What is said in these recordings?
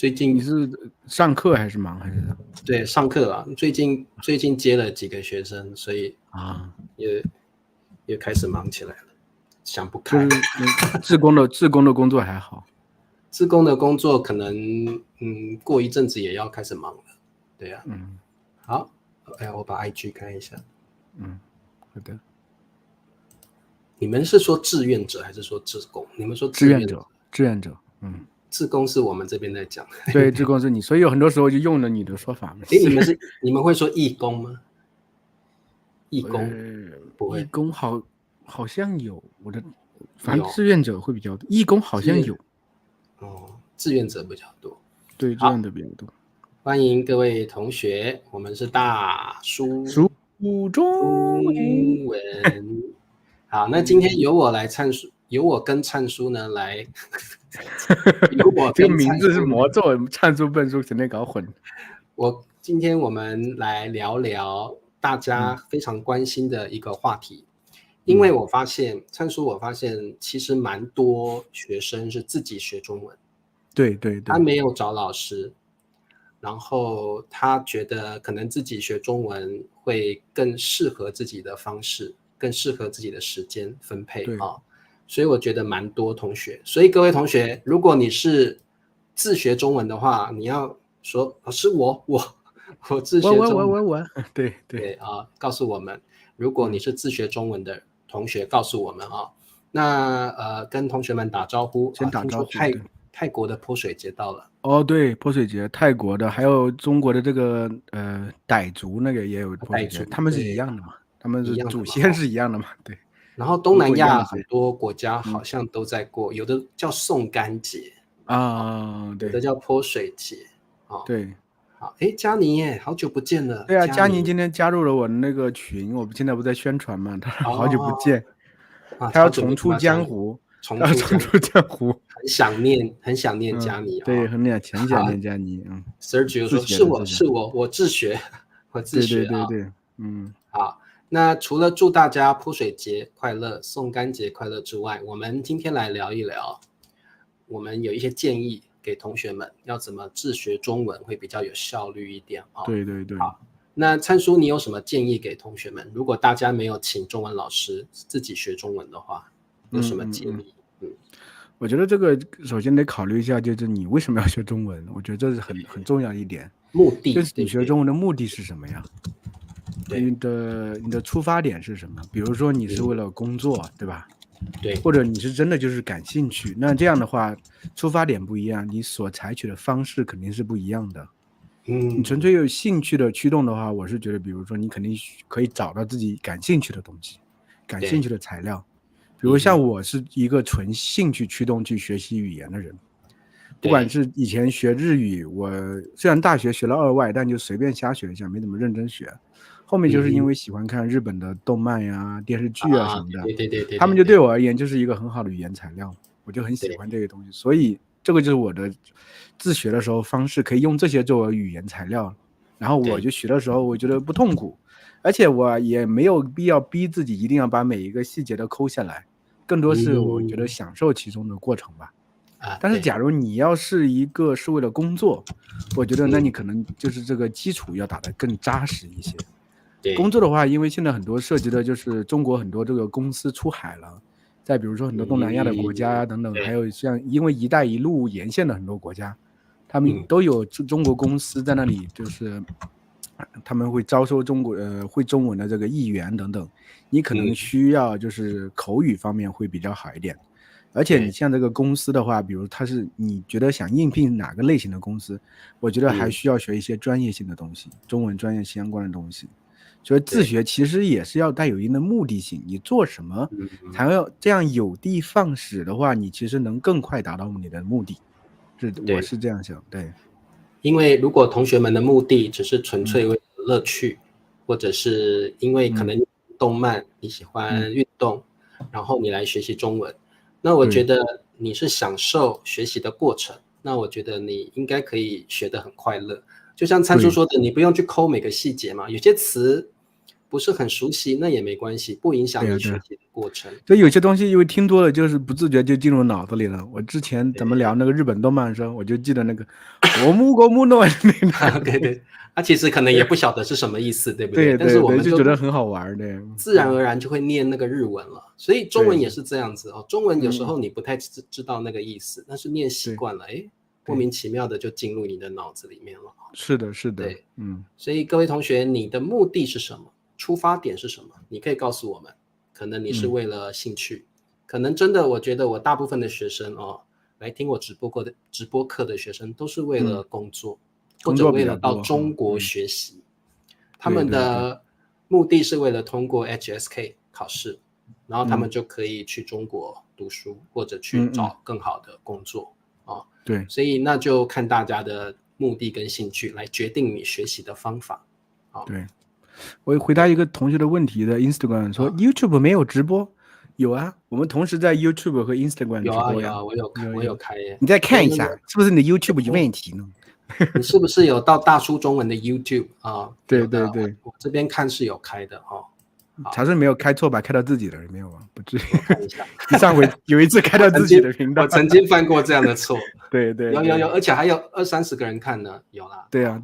最近你是上课还是忙还是？对，上课啊，最近接了几个学生，所以也开始忙起来了，想不开。就是志工的工作还好，志工的工作可能过一阵子也要开始忙了，对呀。好，我把 IG 看一下。好的。你们是说志愿者还是说志工？你们说志愿者，志工是我们这边在讲。对，志工是你，所以有很多时候就用了你的说法。你们会说义工吗？义工不会。义工好像有，反正志愿者会比较多，义工好像有。志愿者比较多。对，志愿者比较多。欢迎各位同学，我们是大叔中文。好，那今天由我跟灿叔呢来。这个名字是魔咒，灿叔笨叔肯定搞混。今天我们来聊聊大家非常关心的一个话题，因为灿叔我发现其实蛮多学生是自己学中文，对，他没有找老师，然后他觉得可能自己学中文会更适合自己的方式，更适合自己的时间分配啊。所以我觉得蛮多同学，所以各位同学，如果你是自学中文的话，你要说老师我自学中文，对告诉我们，如果你是自学中文的同学，告诉我们啊。那跟同学们打招呼，先打招呼。泰国的泼水节到了。对，泼水节，泰国的还有中国的这个傣族那个也有泼水节，他们是一样的嘛，他们是祖先是一样的嘛，对。然后东南亚很多国家好像都在过，有的叫送干节有的叫泼水节对。好，佳妮耶，好久不见了。对啊，佳妮今天加入了我的那个群，我们现在不在宣传嘛，她好久不见，她要重出江湖，很想念佳妮。对，很想念佳妮。Sergio 说是我自学，对，好。那除了祝大家泼水节快乐、送干节快乐之外，我们今天来聊一聊，我们有一些建议给同学们，要怎么自学中文会比较有效率一点。对。好，那灿叔你有什么建议给同学们？如果大家没有请中文老师，自己学中文的话，有什么建议？我觉得这个首先得考虑一下，就是你为什么要学中文？我觉得这是很重要一点。目的就是你学中文的目的是什么呀？你的出发点是什么？比如说你是为了工作，对吧？对。或者你是真的就是感兴趣，那这样的话出发点不一样，你所采取的方式肯定是不一样的。你纯粹有兴趣的驱动的话，我是觉得比如说你肯定可以找到自己感兴趣的东西，感兴趣的材料。比如像我是一个纯兴趣驱动去学习语言的人，不管是以前学日语，我虽然大学学了2外，但就随便瞎学一下，没怎么认真学。后面就是因为喜欢看日本的动漫呀、电视剧啊什么的，对，他们就对我而言就是一个很好的语言材料，我就很喜欢这个东西，所以这个就是我的自学的时候方式，可以用这些作为语言材料，然后我就学的时候我觉得不痛苦，而且我也没有必要逼自己一定要把每一个细节都抠下来，更多是我觉得享受其中的过程吧。但是假如你要是为了工作，我觉得那你可能就是这个基础要打得更扎实一些。工作的话，因为现在很多涉及的就是中国很多这个公司出海了，再比如说很多东南亚的国家等等，还有像因为一带一路沿线的很多国家，他们都有中国公司在那里，就是他们会招收会中文的这个译员等等，你可能需要就是口语方面会比较好一点。而且你像这个公司的话，比如你觉得想应聘哪个类型的公司，我觉得还需要学一些专业性的东西，中文专业相关的东西。所以自学其实也是要带有一定的目的性，你做什么才要这样有的放矢的话，你其实能更快达到你的目的。我是这样想，对。因为如果同学们的目的只是纯粹为了乐趣，或者是因为可能动漫你喜欢运动，然后你来学习中文，那我觉得你是享受学习的过程，那我觉得你应该可以学得很快乐。就像灿叔说的，你不用去抠每个细节嘛，有些词不是很熟悉，那也没关系，不影响你学习的过程。所以有些东西因为听多了，就是不自觉就进入脑子里了。我之前咱们聊那个日本动漫的时候，我就记得那个国木诺那个对对，他其实可能也不晓得是什么意思，对不对？对，但是我们就觉得很好玩，对，自然而然就会念那个日文了。所以中文也是这样子哦，中文有时候你不太知道那个意思，但是念习惯了，莫名其妙的就进入你的脑子里面了。是的，是的，对，所以各位同学，你的目的是什么？出发点是什么？你可以告诉我们。可能你是为了兴趣，可能真的，我觉得我大部分的学生来听我直播课的学生都是为了工作，或者为了到中国学习。他们的目的是为了通过 HSK 考试，然后他们就可以去中国读书，或者去找更好的工作对，所以那就看大家的目的跟兴趣来决定你学习的方法。对，我回答一个同学的问题的 Instagram 说 YouTube 没有直播，有啊，我们同时在 YouTube 和 Instagram 直播呀。有啊，我有开耶。你再看一下，是不是你的 YouTube 有问题呢？你是不是有到大叔中文的 YouTube 对对对，我这边看是有开的查是没有开错吧？开到自己的没有啊？不至于。我看一下，上回有一次开到自己的频道，我曾经犯过这样的错。对对，有，而且还有20-30个人看呢，有啦。对啊，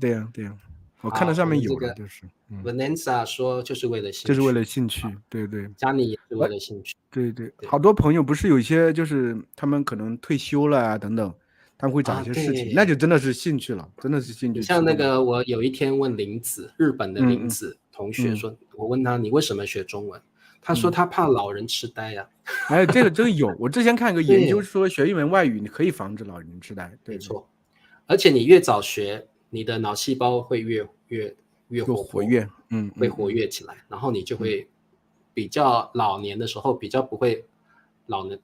我看到上面有了，就是。Vanessa 说就是为了兴趣，就是为了兴趣，对对。佳妮也是为了兴趣，对对，好多朋友不是有一些就是他们可能退休了啊等等，他们会找一些事情，那就真的是兴趣了，真的是兴趣。你像那个我有一天问林子，日本的林子同学说，我问他你为什么学中文？他说他怕老人痴呆呀。哎，这个有，我之前看个研究说学一门外语你可以防止老人痴呆，对，没错。而且你越早学，你的脑细胞会越活跃，会活跃起来，然后你就会比较老年的时候比较不会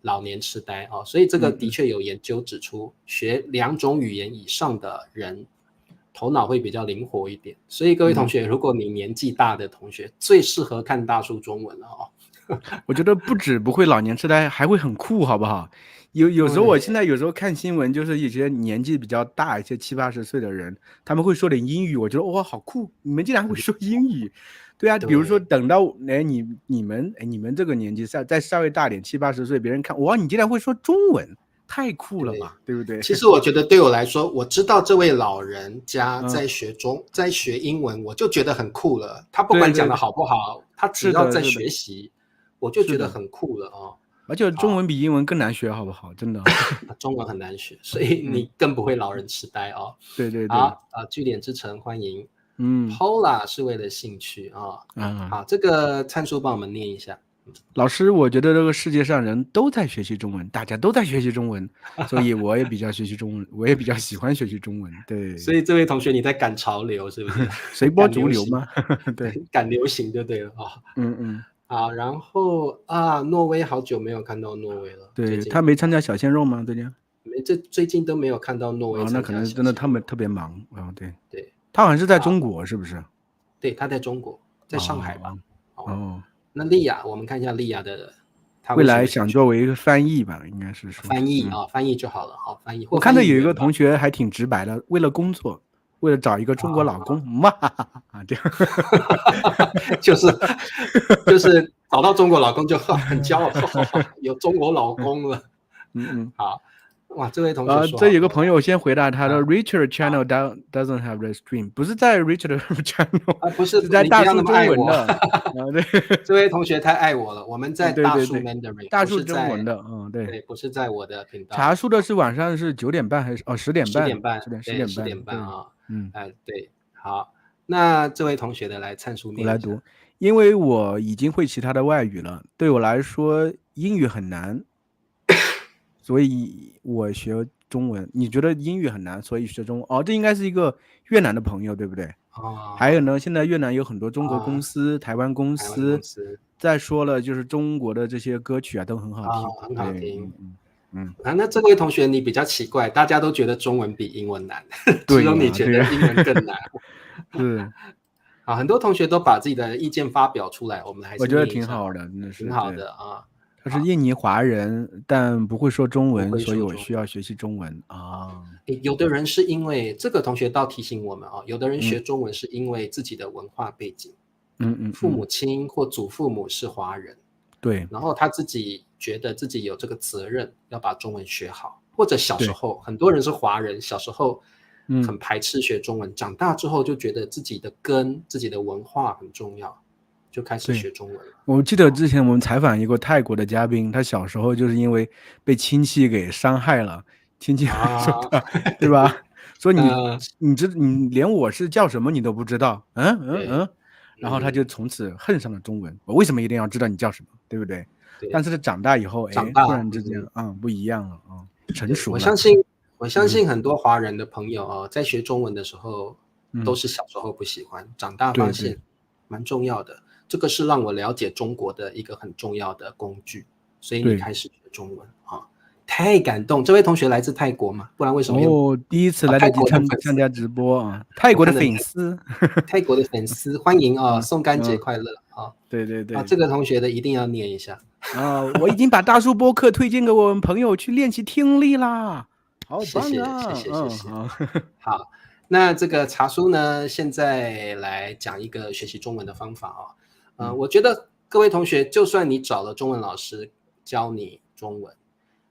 老年痴呆所以这个的确有研究指出，学2种语言以上的人头脑会比较灵活一点。所以各位同学，如果你年纪大的同学，最适合看大叔中文了我觉得不止不会老年痴呆，还会很酷，好不好？有时候我现在有时候看新闻，就是一些年纪比较大一些70-80岁的人，他们会说点英语，我觉得哇好酷，你们竟然会说英语。对啊，比如说等到你们这个年纪再稍微大点7-80岁，别人看哇你竟然会说中文，太酷了吧， 对不对？其实我觉得对我来说，我知道这位老人家在学英文，我就觉得很酷了。他不管讲的好不好，他只要在学习，我就觉得很酷了而且中文比英文更难学，好不好？真的，中文很难学，所以你更不会老人痴呆对对对。好据点之城欢迎。Paula 是为了兴趣好，这个参数帮我们念一下。老师，我觉得这个世界上人都在学习中文，大家都在学习中文，所以我也比较学习中文，我也比较喜欢学习中文。对，所以这位同学你在赶潮流是不是？随波逐流吗？对，赶流行就对了好，然后挪威好久没有看到挪威了。对，他没参加小鲜肉吗？最近最近都没有看到挪威参加。那可能真的他们特别忙对，他好像是在中国，是不是？对，他在中国，在上海吧。那莉亚，我们看一下莉亚的，未来想作为翻译吧，应该是说翻译翻译就好了。好，翻译。我看到有一个同学还挺直白的，为了工作，为了找一个中国老公，这样就是找到中国老公就很骄傲，有中国老公了。好。哇，这位同学说这有个朋友先回答他的 Richard channel doesn't have the stream， 不是在 Richard channel， 不是在大叔中文的。对，这位同学太爱我了，我们在大叔 Mandarin， 大叔中文的，对，不是在我的频道。茶叔的是晚上是9点半还是10点半？10点半对，好，那这位同学的来参数念一下。我来读，因为我已经会其他的外语了，对我来说英语很难。所以我学中文，你觉得英语很难，所以学中文这应该是一个越南的朋友，对不对？还有呢，现在越南有很多中国公司、台湾公司。再说了，就是中国的这些歌曲都很好听，很好听。那这位同学你比较奇怪，大家都觉得中文比英文难，只有你觉得英文更难。是很多同学都把自己的意见发表出来，我们还是我觉得挺好的，真的是挺好的他是印尼华人，但不会说中文，所以我需要学习中文有的人是因为这个同学倒提醒我们有的人学中文是因为自己的文化背景，父母亲或祖父母是华人，对，然后他自己觉得自己有这个责任要把中文学好，或者小时候很多人是华人，小时候很排斥学中文，长大之后就觉得自己的根、自己的文化很重要，就开始学中文了。我记得之前我们采访一个泰国的嘉宾，他小时候就是因为被亲戚给伤害了，亲戚说他，对吧？说你连我是叫什么你都不知道，然后他就从此恨上了中文。我为什么一定要知道你叫什么，对不对？但是长大以后，突然之间不一样了成熟了。我相信很多华人的朋友在学中文的时候都是小时候不喜欢，长大发现蛮重要的。这个是让我了解中国的一个很重要的工具，所以你开始学中文太感动。这位同学来自泰国吗？不然为什么第一次来得及参加直播泰国的粉丝，泰国的粉丝欢迎宋干节快乐对这个同学的一定要念一下我已经把大叔播客推荐给我们朋友去练习听力啦，好棒啊！谢谢。好，那这个茶叔呢，现在来讲一个学习中文的方法我觉得各位同学，就算你找了中文老师教你中文，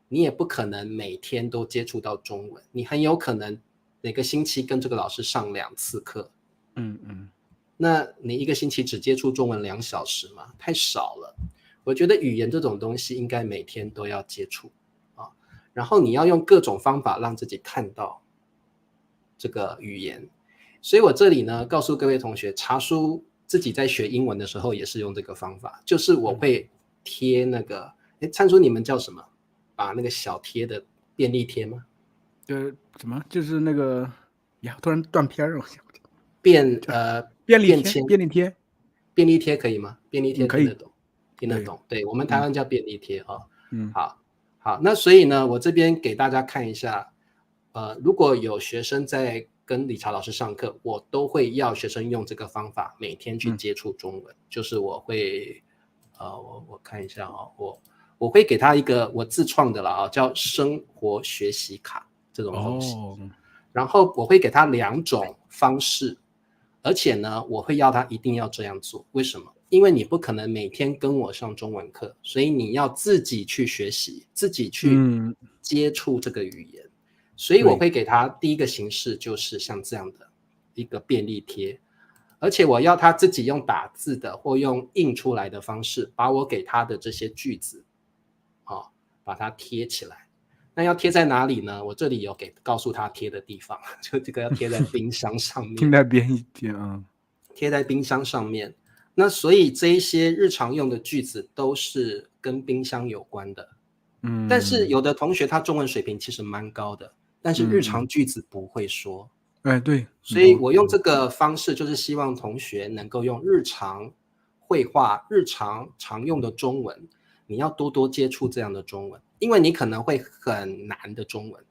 你也不可能每天都接触到中文，你很有可能每个星期跟这个老师上2次课，那你一个星期只接触中文2小时嘛，太少了。我觉得语言这种东西应该每天都要接触然后你要用各种方法让自己看到这个语言。所以我这里呢，告诉各位同学，茶叔自己在学英文的时候也是用这个方法，就是我会贴那个灿叔你们叫什么？把那个小贴的便利贴吗？什么？就是那个呀，突然断片了。便利贴，便利贴可以吗？便利贴听得懂。对，我们台湾叫便利贴好，那所以呢，我这边给大家看一下，如果有学生在跟理查老师上课，我都会要学生用这个方法，每天去接触中文。就是我会，我看一下我会给他一个我自创的了叫生活学习卡这种东西。然后我会给他2种方式，而且呢，我会要他一定要这样做。为什么？因为你不可能每天跟我上中文课，所以你要自己去学习，自己去接触这个语言。所以我会给他第一个形式就是像这样的一个便利贴，而且我要他自己用打字的或用印出来的方式，把我给他的这些句子把它贴起来。那要贴在哪里呢？我这里有告诉他贴的地方，就这个要贴在冰箱上面。听在边一点贴在冰箱上面。那所以这一些日常用的句子都是跟冰箱有关的。但是有的同学他中文水平其实蛮高的，但是日常句子不会说。对。所以我用这个方式就是希望同学能够用日常绘画、日常常用的中文，你要多多接触这样的中文，因为你可能会很难的中文，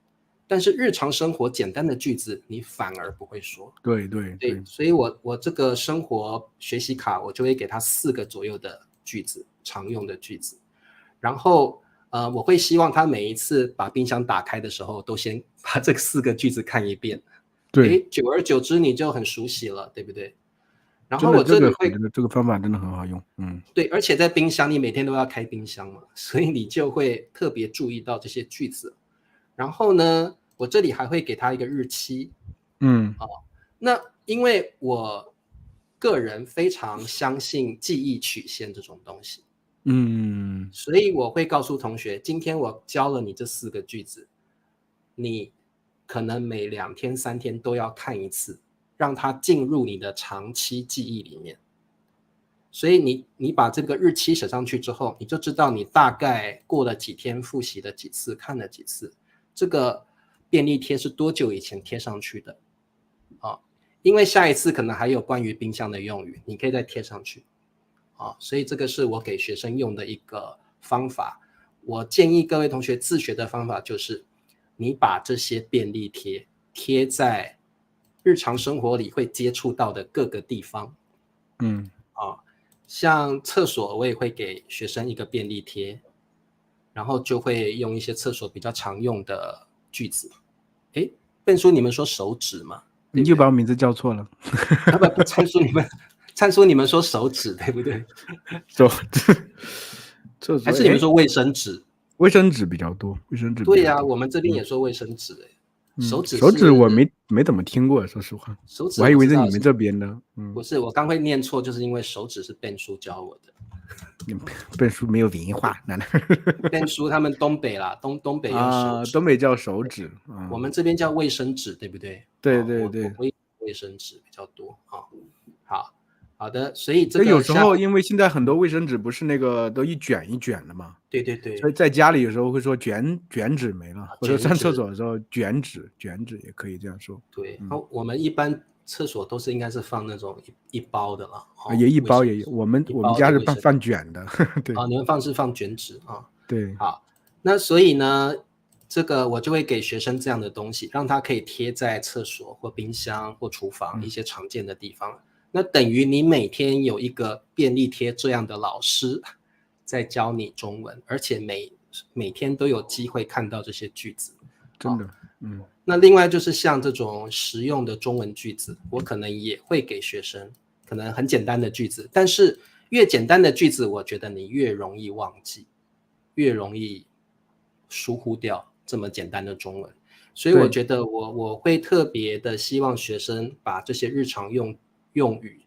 但是日常生活简单的句子你反而不会说。对，所以我这个生活学习卡我就会给他4个左右的句子，常用的句子。然后我会希望他每一次把冰箱打开的时候都先把这4个句子看一遍。对，久而久之你就很熟悉了，对不对？然后我这里会这个方法真的很好用。对，而且在冰箱你每天都要开冰箱嘛，所以你就会特别注意到这些句子。然后呢，我这里还会给他一个日期。那因为我个人非常相信记忆曲线这种东西，所以我会告诉同学，今天我教了你这4个句子，你可能每2天3天都要看一次，让它进入你的长期记忆里面。所以你把这个日期写上去之后，你就知道你大概过了几天复习了几次，看了几次。这个便利贴是多久以前贴上去的因为下一次可能还有关于冰箱的用语，你可以再贴上去所以这个是我给学生用的一个方法。我建议各位同学自学的方法就是你把这些便利贴贴在日常生活里会接触到的各个地方。像厕所我也会给学生一个便利贴，然后就会用一些厕所比较常用的句子。笨叔你们说手指吗？你就把我名字叫错了。不，灿叔灿叔，你们说手指对不对？手还是你们说卫生纸？卫生纸比较多，卫生纸比较多。对呀，我们这边也说卫生纸手指我没怎么听过，说实话。手指我还以为是你们这边的。不是，我刚会念错，就是因为手指是Ben叔教我的。Ben叔没有文化，难道Ben叔他们东北啦，东北用手指，东北叫手指，我们这边叫卫生纸，对不对？对对对，我卫生纸比较多好的，所以这个有时候因为现在很多卫生纸不是那个都一卷一卷的嘛，对对对，所以在家里有时候会说卷纸没了，或者上厕所的时候卷纸也可以这样说。对，我们一般厕所都是应该是放那种一包的了，也一包也有，我们家是放卷的，对。你们是放卷纸啊？对。好，那所以呢，这个我就会给学生这样的东西，让他可以贴在厕所或冰箱或厨房一些常见的地方。那等于你每天有一个便利贴这样的老师在教你中文，而且每天都有机会看到这些句子，真的。那另外就是像这种实用的中文句子，我可能也会给学生，可能很简单的句子，但是越简单的句子，我觉得你越容易忘记，越容易疏忽掉这么简单的中文。所以我觉得我会特别的希望学生把这些日常用语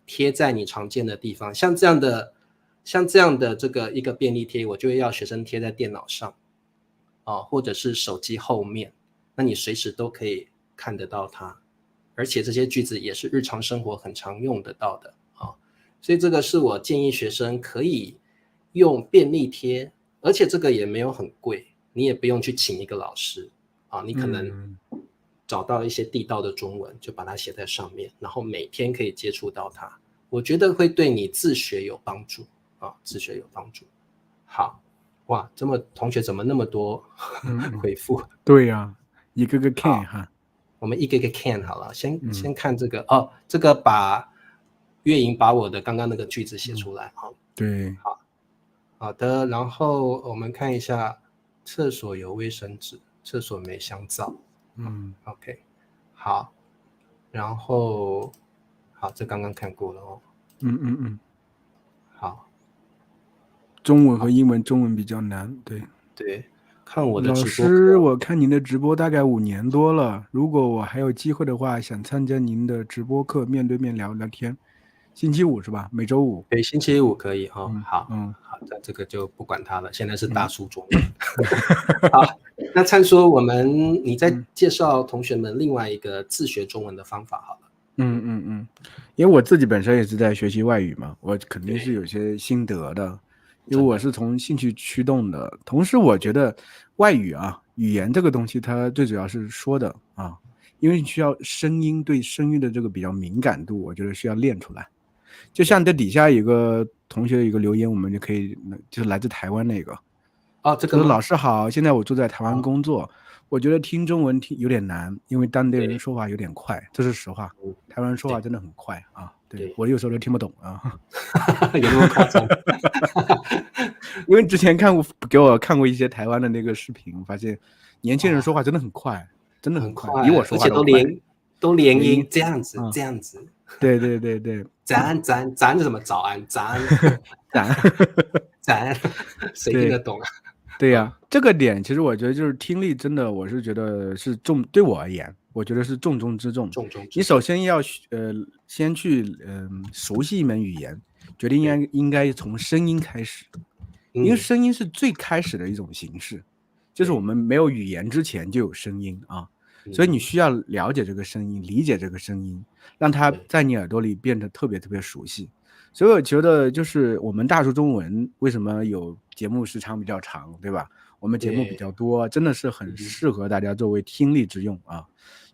贴在你常见的地方，像这样的这个一个便利贴，我就会要学生贴在电脑上或者是手机后面，那你随时都可以看得到它，而且这些句子也是日常生活很常用得到的所以这个是我建议学生可以用便利贴，而且这个也没有很贵，你也不用去请一个老师你可能找到一些地道的中文，就把它写在上面，然后每天可以接触到它，我觉得会对你自学有帮助自学有帮助。好，哇，同学怎么那么多回复？对呀，一个个看哈。我们一个个看好了，先看这个这个月莹把我的刚刚那个句子写出来对，好的，然后我们看一下，厕所有卫生纸，厕所没香皂。OK， 好，然后好，这刚刚看过了好，中文和英文，中文比较难，对，看我的直播课。老师，我看您的直播大概5年多了，如果我还有机会的话，想参加您的直播课，面对面聊聊天。星期五是吧？每周五。对，星期五可以好，那这个就不管它了。现在是大叔中文。好，那灿叔，你再介绍同学们另外一个自学中文的方法好了。因为我自己本身也是在学习外语嘛，我肯定是有些心得的，因为我是从兴趣驱动的。同时，我觉得外语语言这个东西，它最主要是说的因为需要声音，对声音的这个比较敏感度，我觉得需要练出来。就像这底下有个同学有一个留言，我们就可以，就是来自台湾那个这个老师好，现在我住在台湾工作，我觉得听中文有点难，因为当地人说话有点快，这是实话。台湾人说话真的很快对，我有时候都听不懂有那么夸张？因为之前给我看过一些台湾的那个视频，发现年轻人说话真的很快，真的很快，比我说话都快，而且都连音，这样子。对，咱是什么？早安，早安，谁听得懂对呀，这个点其实我觉得就是听力，真的我是觉得是对我而言，我觉得是重中之重。你首先要先去熟悉一门语言，决定应该从声音开始，因为声音是最开始的一种形式，就是我们没有语言之前就有声音所以你需要了解这个声音，理解这个声音，让它在你耳朵里变得特别特别熟悉。所以我觉得就是我们大叔中文为什么有节目时长比较长，对吧？我们节目比较多，真的是很适合大家作为听力之用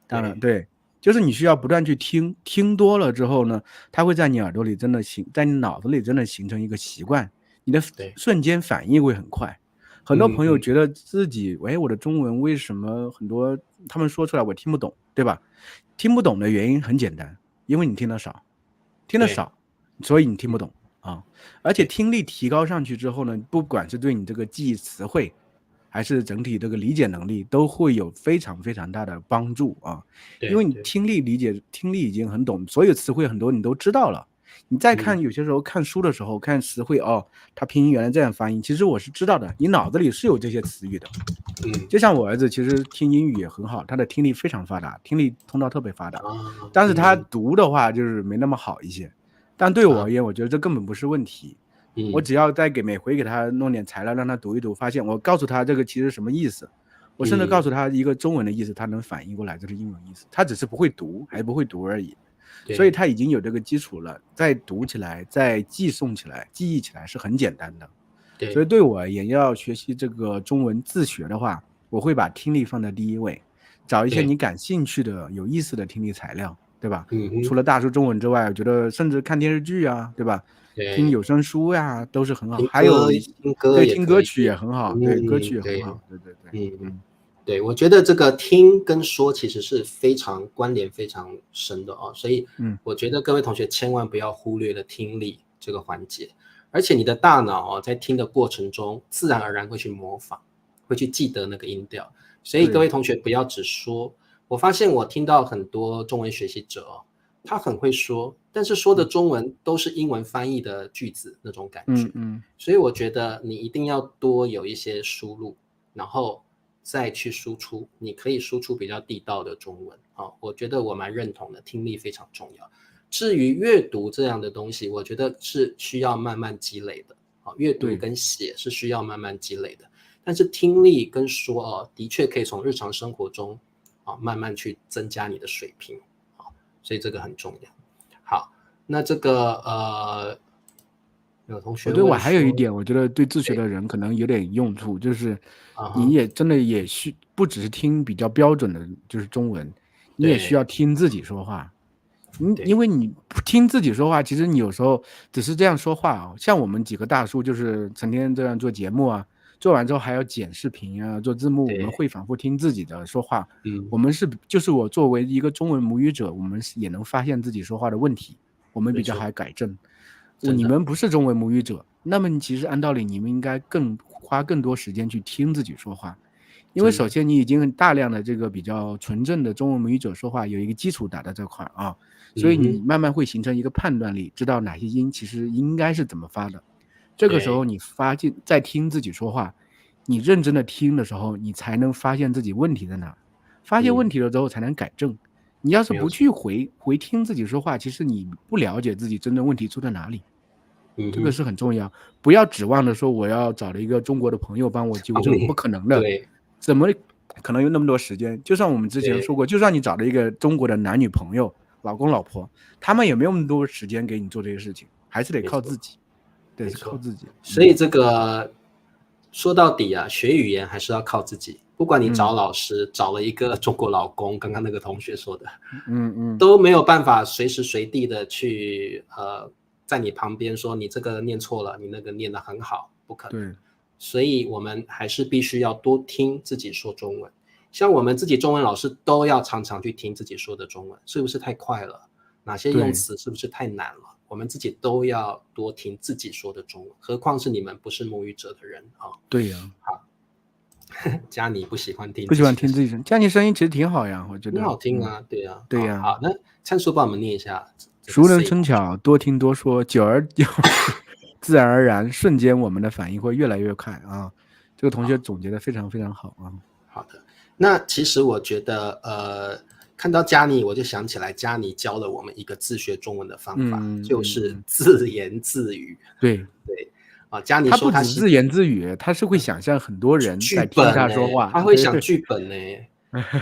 当然对，就是你需要不断去听多了之后呢，它会在你耳朵里真的在你脑子里真的形成一个习惯，你的瞬间反应会很快。很多朋友觉得自己我的中文为什么很多他们说出来我听不懂，对吧？听不懂的原因很简单，因为你听得少，所以你听不懂而且听力提高上去之后呢，不管是对你这个记忆词汇，还是整体这个理解能力，都会有非常非常大的帮助因为你听力已经很懂，所有词汇很多你都知道了，你再看有些时候看书的时候看词汇它拼音原来这样发音，其实我是知道的，你脑子里是有这些词语的。就像我儿子其实听英语也很好，他的听力非常发达，听力通道特别发达，但是他读的话就是没那么好一些。但对我而言，我觉得这根本不是问题。我只要每回给他弄点材料让他读一读，发现我告诉他这个其实什么意思，我甚至告诉他一个中文的意思，他能反应过来这是英文意思，他只是不会读，还不会读而已。所以他已经有这个基础了，再读起来再记忆起来是很简单的。所以对我而言，要学习这个中文自学的话，我会把听力放在第一位，找一些你感兴趣的有意思的听力材料，对吧？除了大叔中文之外，我觉得甚至看电视剧啊，对吧？听有声书呀都是很好，还有听歌曲也很好，对，歌曲也很好，对。对，我觉得这个听跟说其实是非常关联非常深的所以我觉得各位同学千万不要忽略了听力这个环节，而且你的大脑在听的过程中自然而然会去模仿，会去记得那个音调，所以各位同学不要只说。我发现我听到很多中文学习者他很会说，但是说的中文都是英文翻译的句子那种感觉，所以我觉得你一定要多有一些输入，然后再去输出，你可以输出比较地道的中文我觉得我蛮认同的，听力非常重要。至于阅读这样的东西，我觉得是需要慢慢积累的阅读跟写是需要慢慢积累的，但是听力跟说的确可以从日常生活中慢慢去增加你的水平所以这个很重要。好，那这个有同学对我还有一点，我觉得对自学的人可能有点用处，就是你也真的也不只是听比较标准的就是中文，你也需要听自己说话。因为你听自己说话，其实你有时候只是这样说话像我们几个大叔就是成天这样做节目做完之后还要剪视频做字幕，我们会反复听自己的说话。我们就是我作为一个中文母语者，我们也能发现自己说话的问题，我们比较好改正。你们不是中文母语者，那么其实按道理你们应该花更多时间去听自己说话，因为首先你已经大量的这个比较纯正的中文母语者说话有一个基础打在这块所以你慢慢会形成一个判断力，知道哪些音其实应该是怎么发的。这个时候你在听自己说话，你认真的听的时候，你才能发现自己问题在哪，发现问题了之后才能改正。你要是不去回听自己说话，其实你不了解自己真正问题出在哪里。这个是很重要，不要指望着说我要找了一个中国的朋友帮我纠正，不可能的。怎么可能有那么多时间？就像我们之前说过，就算你找了一个中国的男女朋友、老公老婆，他们也没有那么多时间给你做这些事情，还是得靠自己。对，是靠自己。所以这个说到底学语言还是要靠自己。不管你找老师，找了一个中国老公，刚刚那个同学说的，都没有办法随时随地的去在你旁边说你这个念错了，你那个念得很好，不可能。所以我们还是必须要多听自己说中文。像我们自己中文老师都要常常去听自己说的中文，是不是太快了？哪些用词是不是太难了？我们自己都要多听自己说的中文，何况是你们不是母语者的人对呀。好，佳妮不喜欢听自己声，佳妮声音其实挺好呀，我觉得挺好听对呀。对呀。好，那灿叔帮我们念一下。熟能生巧，多听多说，久而自然而然，瞬间我们的反应会越来越快这个同学总结的非常非常好好的，那其实我觉得看到佳妮我就想起来佳妮教了我们一个自学中文的方法，就是自言自语。对佳妮说他不止自言自语，他是会想象很多人在听他说话，他会想剧本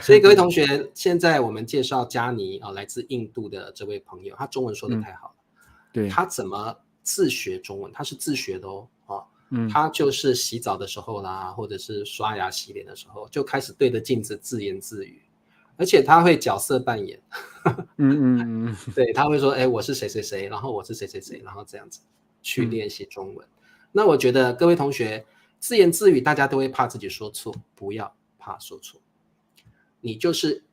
所以各位同学，现在我们介绍佳妮来自印度的这位朋友，他中文说的太好了。对，他怎么自学中文？他是自学的他就是洗澡的时候啦，或者是刷牙洗脸的时候，就开始对着镜子自言自语，而且他会角色扮演。对，他会说，我是谁谁谁，然后我是谁谁谁，然后这样子去练习中文。那我觉得各位同学自言自语，大家都会怕自己说错，不要怕说错。你就是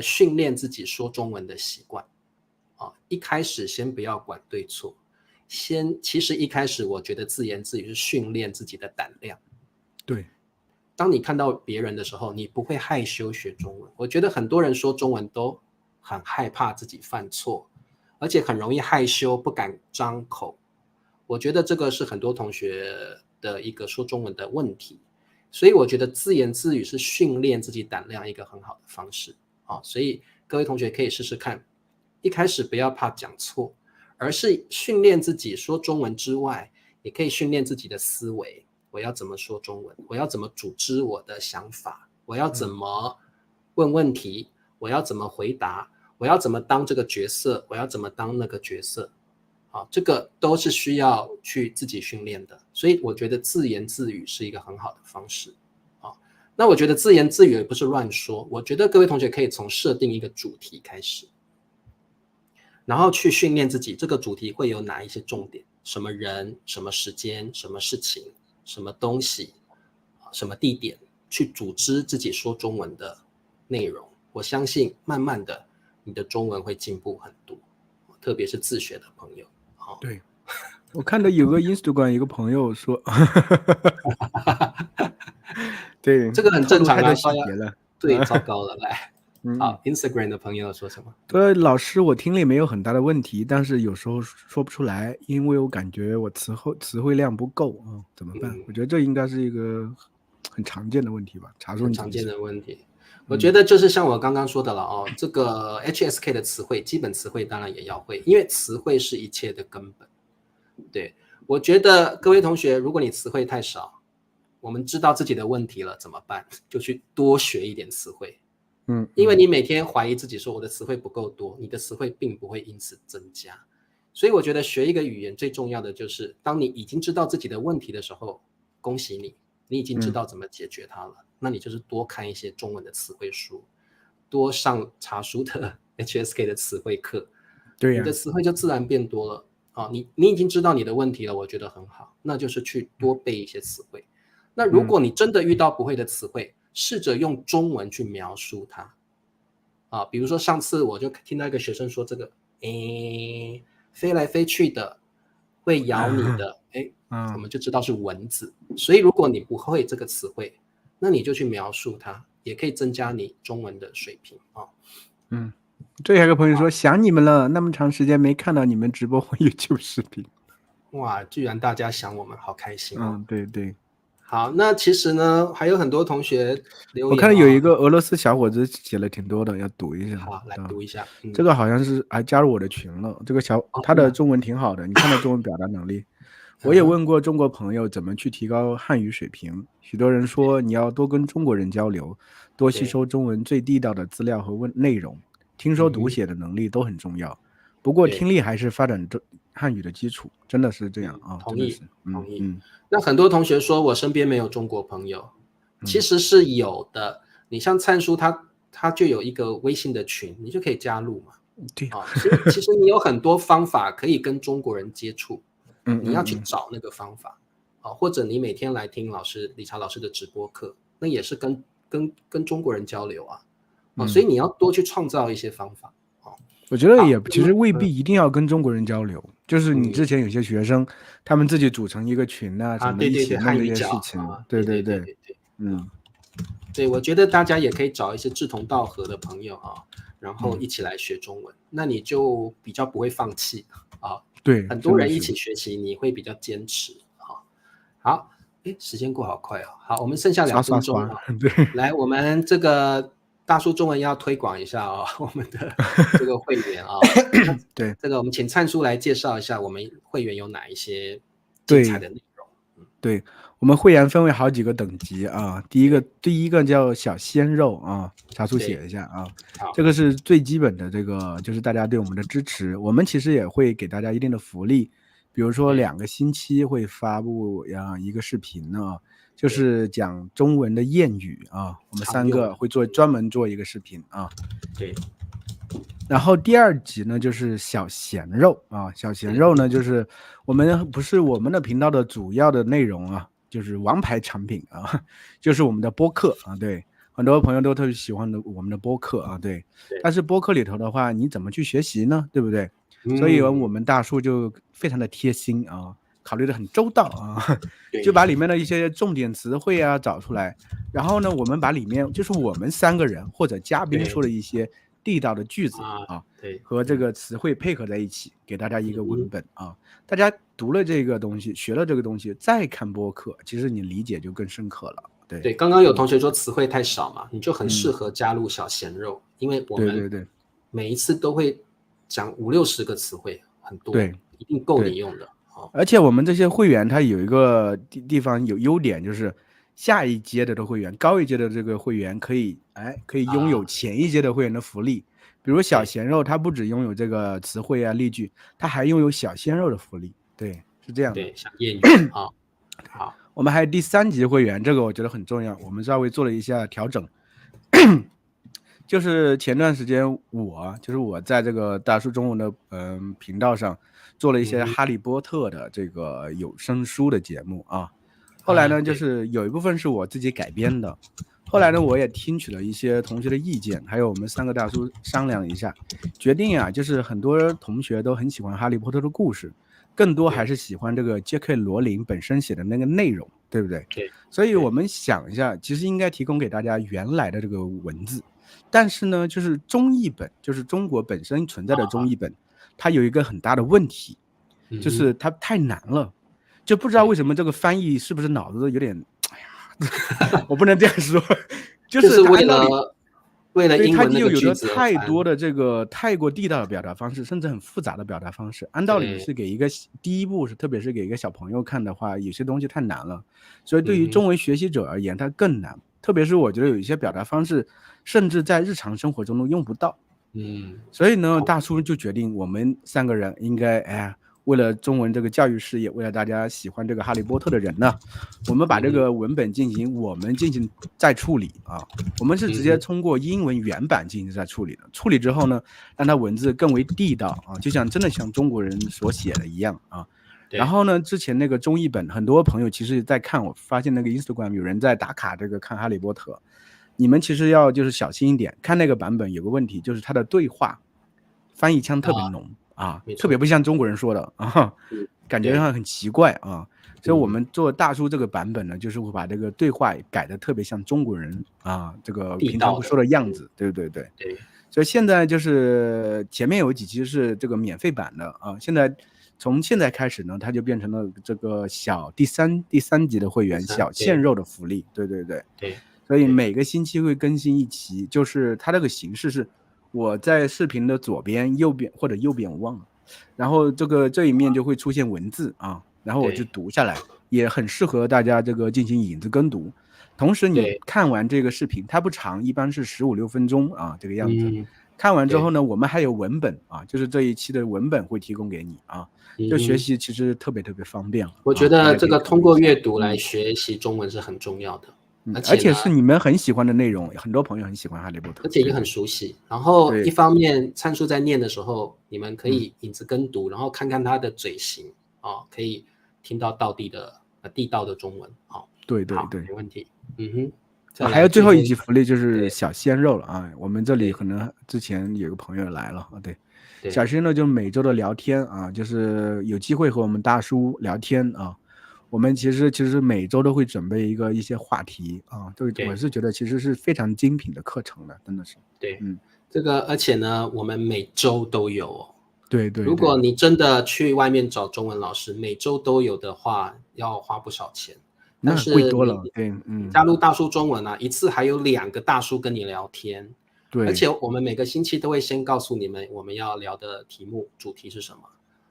训练自己说中文的习惯一开始先不要管对错，其实一开始我觉得自言自语是训练自己的胆量。对，当你看到别人的时候，你不会害羞学中文。我觉得很多人说中文都很害怕自己犯错而且很容易害羞，不敢张口。我觉得这个是很多同学的一个说中文的问题，所以我觉得自言自语是训练自己胆量一个很好的方式。所以各位同学可以试试看，一开始不要怕讲错，而是训练自己说中文之外，也可以训练自己的思维。我要怎么说中文？我要怎么组织我的想法？我要怎么问问题？我要怎么回答？我要怎么当这个角色？我要怎么当那个角色？这个都是需要去自己训练的。所以我觉得自言自语是一个很好的方式。那我觉得自言自语也不是乱说，我觉得各位同学可以从设定一个主题开始，然后去训练自己这个主题会有哪一些重点，什么人，什么时间，什么事情，什么东西，什么地点，去组织自己说中文的内容。我相信慢慢的你的中文会进步很多，特别是自学的朋友。对，我看到有个 Instagram 一个朋友说对，这个很正常啊，细节了，对，糟糕了，来，好 ，Instagram 的朋友说什么？老师，我听力没有很大的问题，但是有时候说不出来，因为我感觉我词汇量不够啊，怎么办？我觉得这应该是一个很常见的问题吧，很常见的问题。我觉得就是像我刚刚说的了这个 HSK 的词汇，基本词汇当然也要会，因为词汇是一切的根本。对，我觉得各位同学，如果你词汇太少，我们知道自己的问题了怎么办？就去多学一点词汇。因为你每天怀疑自己说我的词汇不够多，你的词汇并不会因此增加。所以我觉得学一个语言最重要的就是当你已经知道自己的问题的时候，恭喜你，你已经知道怎么解决它了。那你就是多看一些中文的词汇书，多上茶书的 HSK 的词汇课，你的词汇就自然变多了。你已经知道你的问题了，我觉得很好，那就是去多背一些词汇。那如果你真的遇到不会的词汇，试着用中文去描述它。比如说上次我就听到一个学生说这个飞来飞去的，会咬你的，我们就知道是蚊子。所以如果你不会这个词汇，那你就去描述它，也可以增加你中文的水平。这还有个朋友说想你们了，那么长时间没看到你们直播或 YouTube 视频。哇，居然大家想我们，好开心对对。好，那其实呢还有很多同学留言，我看有一个俄罗斯小伙子写了挺多的，要读一下。好，来读一下。这个好像是还加入我的群了。这个他的中文挺好的，你看到中文表达能力。我也问过中国朋友怎么去提高汉语水平，许多人说你要多跟中国人交流，多吸收中文最地道的资料和内容，听说读写的能力都很重要。不过听力还是发展汉语的基础，真的是这样啊。同意。那很多同学说我身边没有中国朋友，其实是有的。你像灿叔他就有一个微信的群，你就可以加入嘛。对其实你有很多方法可以跟中国人接触，你要去找那个方法。或者你每天来听理查老师的直播课，那也是跟中国人交流所以你要多去创造一些方法。我觉得也其实未必一定要跟中国人交流，就是你之前有些学生他们自己组成一个群什么一起弄这些事情。对，对，我觉得大家也可以找一些志同道合的朋友然后一起来学中文，那你就比较不会放弃对，很多人一起学习，你会比较坚持好，时间过好快好，我们剩下2分钟来，我们这个大叔中文要推广一下我们的这个会员对，这个我们请灿叔来介绍一下我们会员有哪一些精彩的内容。对，我们会员分为好几个等级第一个叫小鲜肉茶叔写一下这个是最基本的，这个就是大家对我们的支持。我们其实也会给大家一定的福利，比如说2个星期会发布一个视频就是讲中文的谚语我们3个会专门做一个视频对。然后第2集呢就是小鲜肉小鲜肉呢就是不是我们的频道的主要的内容就是王牌产品就是我们的播客对，很多朋友都特别喜欢我们的播客对。但是播客里头的话，你怎么去学习呢？对不对？所以我们大叔就非常的贴心考虑的很周到就把里面的一些重点词汇找出来，然后呢，我们把里面就是我们3个人或者嘉宾说的一些地道的句子对，和这个词汇配合在一起，给大家一个文本大家读了这个东西，学了这个东西，再看播客，其实你理解就更深刻了。对，刚刚有同学说词汇太少嘛，你就很适合加入小鲜肉，因为我们每一次都会讲50-60个词汇，很多，对，一定够你用的。而且我们这些会员他有一个地方有优点，就是下一阶的会员，高一阶的这个会员可以拥有前一阶的会员的福利。比如小鲜肉，他不只拥有这个词汇啊例句，他还拥有小鲜肉的福利。对，是这样的。对，像谚语好，我们还有第3级会员，这个我觉得很重要，我们稍微做了一下调整。就是前段时间我在这个大叔中文的频道上做了一些哈利波特的这个有声书的节目后来呢就是有一部分是我自己改编的，后来呢我也听取了一些同学的意见，还有我们3个大叔商量一下，决定就是很多同学都很喜欢哈利波特的故事，更多还是喜欢这个杰克罗琳本身写的那个内容，对不对？对，所以我们想一下，其实应该提供给大家原来的这个文字，但是呢就是中译本，就是中国本身存在的中译本，它有一个很大的问题，就是它太难了，就不知道为什么这个翻译是不是脑子有点我不能这样说，就是为了英文那个句子，它就有太多的这个太过地道的表达方式，甚至很复杂的表达方式。按道理是给一个第一步，特别是给一个小朋友看的话，有些东西太难了，所以对于中文学习者而言，它更难。特别是我觉得有一些表达方式，甚至在日常生活中都用不到。所以呢，大叔就决定我们3个人应该为了中文这个教育事业，为了大家喜欢这个哈利波特的人呢，我们把这个文本进行再处理我们是直接通过英文原版进行再处理的。处理之后呢，让它文字更为地道就像真的像中国人所写的一样然后呢，之前那个中译本，很多朋友其实在看，我发现那个 Instagram 有人在打卡这个看哈利波特，你们其实要就是小心一点，看那个版本有个问题，就是它的对话翻译腔特别浓特别不像中国人说的感觉上很奇怪所以我们做大叔这个版本呢，就是会把这个对话改得特别像中国人这个平常会说的样子，对。所以现在就是前面有几期是这个免费版的从现在开始呢，它就变成了这个第三级的会员小鲜肉的福利，对。所以每个星期会更新1期，就是它这个形式是我在视频的左边、右边或者右边我忘了，然后这一面就会出现文字然后我就读下来，也很适合大家这个进行影子跟读。同时你看完这个视频，它不长，一般是15-16分钟这个样子。看完之后呢，我们还有文本就是这一期的文本会提供给你就学习其实特别方便。我觉得这个通过阅读来学习中文是很重要的，而且是你们很喜欢的内容，很多朋友很喜欢哈利波特，而且也很熟悉。然后一方面参数在念的时候，你们可以影子跟读，然后看看他的嘴型可以听到地道的中文对，没问题。还有最后一级福利就是小鲜肉了我们这里可能之前有个朋友来了对，小鲜肉就是每周的聊天就是有机会和我们大叔聊天我们其实每周都会准备一些话题我是觉得其实是非常精品的课程的，真的是。对，这个而且呢，我们每周都有对。如果你真的去外面找中文老师，每周都有的话，要花不少钱。那贵多了，对，加入大叔中文一次还有2个大叔跟你聊天，对，而且我们每个星期都会先告诉你们我们要聊的主题是什么，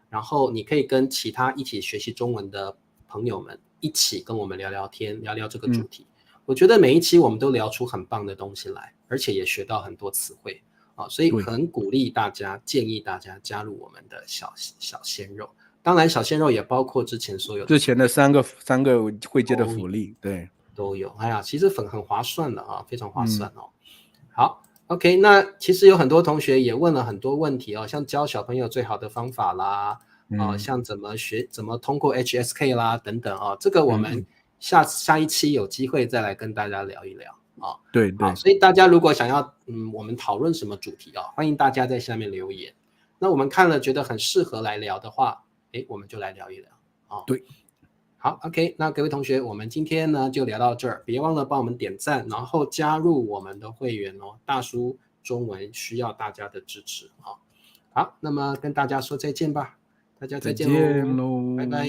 然后你可以跟其他一起学习中文的朋友们一起跟我们聊聊天，聊聊这个主题。我觉得每一期我们都聊出很棒的东西来，而且也学到很多词汇所以很鼓励大家，建议大家加入我们的小鲜肉。当然小鲜肉也包括之前所有之前的三个会接的福利，对，都有。其实很划算的非常划算好 OK， 那其实有很多同学也问了很多问题像教小朋友最好的方法啦像怎么通过 HSK 啦等等这个我们下一期有机会再来跟大家聊一聊对。所以大家如果想要我们讨论什么主题欢迎大家在下面留言。那我们看了觉得很适合来聊的话，我们就来聊一聊对，好 OK， 那各位同学，我们今天呢就聊到这儿，别忘了帮我们点赞，然后加入我们的会员大叔中文需要大家的支持啊。好，那么跟大家说再见吧，大家再见喽，拜拜。